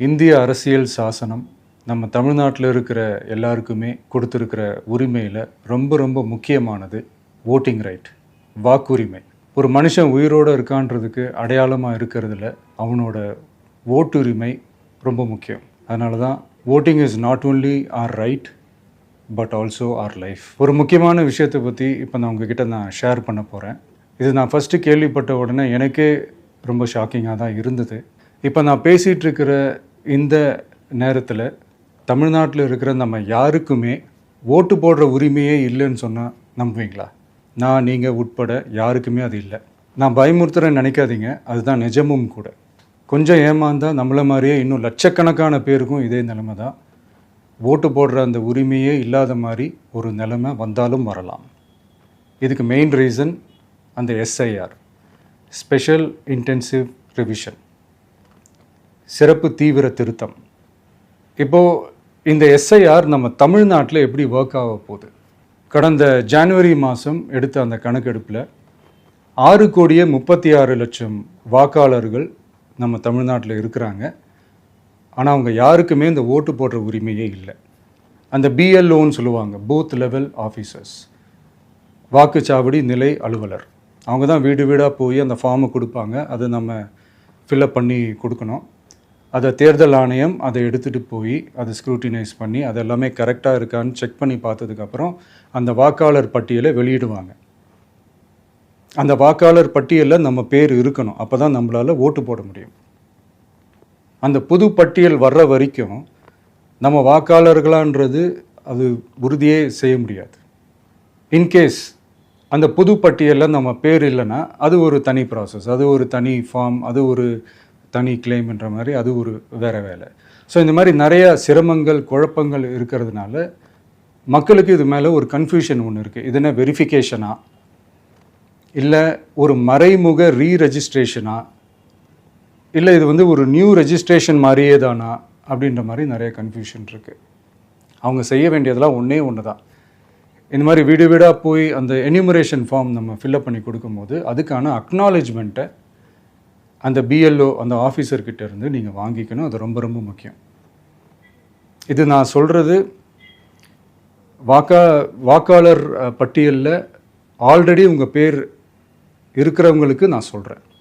இந்திய அரசியல் சாசனம் நம்ம தமிழ்நாட்டில் இருக்கிற எல்லாருக்குமே கொடுத்துருக்கிற உரிமையில் ரொம்ப ரொம்ப முக்கியமானது ஓட்டிங் ரைட், வாக்குரிமை. ஒரு மனுஷன் உயிரோடு இருக்கான்றதுக்கு அடையாளமாக இருக்கிறதுல அவனோட ஓட்டுரிமை ரொம்ப முக்கியம். அதனால தான் voting is not only R right but also R life. ஒரு முக்கியமான விஷயத்தை பற்றி இப்போ நான் உங்ககிட்ட ஷேர் பண்ண போகிறேன். இது நான் ஃபஸ்ட்டு கேள்விப்பட்ட உடனே எனக்கே ரொம்ப ஷாக்கிங்காக தான் இருந்தது. இப்போ நான் பேசிகிட்டு இருக்கிற இந்த நேரத்தில் தமிழ்நாட்டில் இருக்கிற நம்ம யாருக்குமே ஓட்டு போடுற உரிமையே இல்லைன்னு சொன்னால் நம்புவீங்களா? நான் நீங்கள் உட்பட யாருக்குமே அது இல்லை. நான் பயமுறுத்துறேன்னு நினைக்காதீங்க, அதுதான் நிஜமும் கூட. கொஞ்சம் ஏமாந்தால் நம்மளை மாதிரியே இன்னும் லட்சக்கணக்கான பேருக்கும் இதே நிலைமை தான். ஓட்டு போடுற அந்த உரிமையே இல்லாத மாதிரி ஒரு நிலைமை வந்தாலும் வரலாம். இதுக்கு மெயின் ரீசன் அந்த எஸ்ஐஆர், ஸ்பெஷல் இன்டென்சிவ் ரிவிஷன், சிறப்பு தீவிர திருத்தம். இப்போது இந்த எஸ்ஐஆர் நம்ம தமிழ்நாட்டில் எப்படி ஒர்க் ஆக போகுது? கடந்த ஜனவரி மாதம் எடுத்த அந்த கணக்கெடுப்பில் 6,36,00,000 வாக்காளர்கள் நம்ம தமிழ்நாட்டில் இருக்கிறாங்க. ஆனால் அவங்க யாருக்குமே இந்த ஓட்டு போடுற உரிமையே இல்லை. அந்த பிஎல்ஓன்னு சொல்லுவாங்க, பூத் லெவல் ஆஃபீஸர்ஸ், வாக்குச்சாவடி நிலை அலுவலர். அவங்க தான் வீடு வீடாக போய் அந்த ஃபார்மை கொடுப்பாங்க. அதை நம்ம ஃபில்அப் பண்ணி கொடுக்கணும். அதை தேர்தல் ஆணையம் அதை எடுத்துகிட்டு போய் அதை ஸ்க்ரூட்டினைஸ் பண்ணி அது எல்லாமே கரெக்டாக இருக்கான்னு செக் பண்ணி பார்த்ததுக்கப்புறம் அந்த வாக்காளர் பட்டியலை வெளியிடுவாங்க. அந்த வாக்காளர் பட்டியலில் நம்ம பேர் இருக்கணும், அப்போ தான் நம்மளால் ஓட்டு போட முடியும். அந்த புது பட்டியல் வர்ற வரைக்கும் நம்ம வாக்காளர்களான்றது அது உறுதியே செய்ய முடியாது. இன்கேஸ் அந்த புது பட்டியலில் நம்ம பேர் இல்லைன்னா அது ஒரு தனி ப்ராசஸ், அது ஒரு தனி ஃபார்ம், அது ஒரு தனி கிளைம்ன்ற மாதிரி அது ஒரு வேறு வேலை. ஸோ இந்த மாதிரி நிறையா சிரமங்கள் குழப்பங்கள் இருக்கிறதுனால மக்களுக்கு இது மேலே ஒரு கன்ஃபியூஷன் ஒன்று இருக்குது. இது என்ன வெரிஃபிகேஷனா இல்லை ஒரு மறைமுக ரீரெஜிஸ்ட்ரேஷனா இல்லை இது ஒரு நியூ ரெஜிஸ்ட்ரேஷன் மாதிரியே தானா அப்படின்ற மாதிரி நிறைய கன்ஃபியூஷன் இருக்குது. அவங்க செய்ய வேண்டியதெல்லாம் ஒன்று தான். இந்த மாதிரி வீடு வீடாக போய் அந்த என்யூமரேஷன் ஃபார்ம் நம்ம ஃபில்அப் பண்ணி கொடுக்கும்போது அதுக்கான அக்னாலேஜ்மெண்ட்டை அந்த பிஎல்ஓ அந்த ஆஃபீஸர்கிட்ட இருந்து நீங்கள் வாங்கிக்கணும். அது ரொம்ப ரொம்ப முக்கியம். இது நான் சொல்கிறது வாக்காளர் பட்டியலில் ஆல்ரெடி உங்கள் பேர் இருக்கிறவங்களுக்கு நான் சொல்கிறேன்.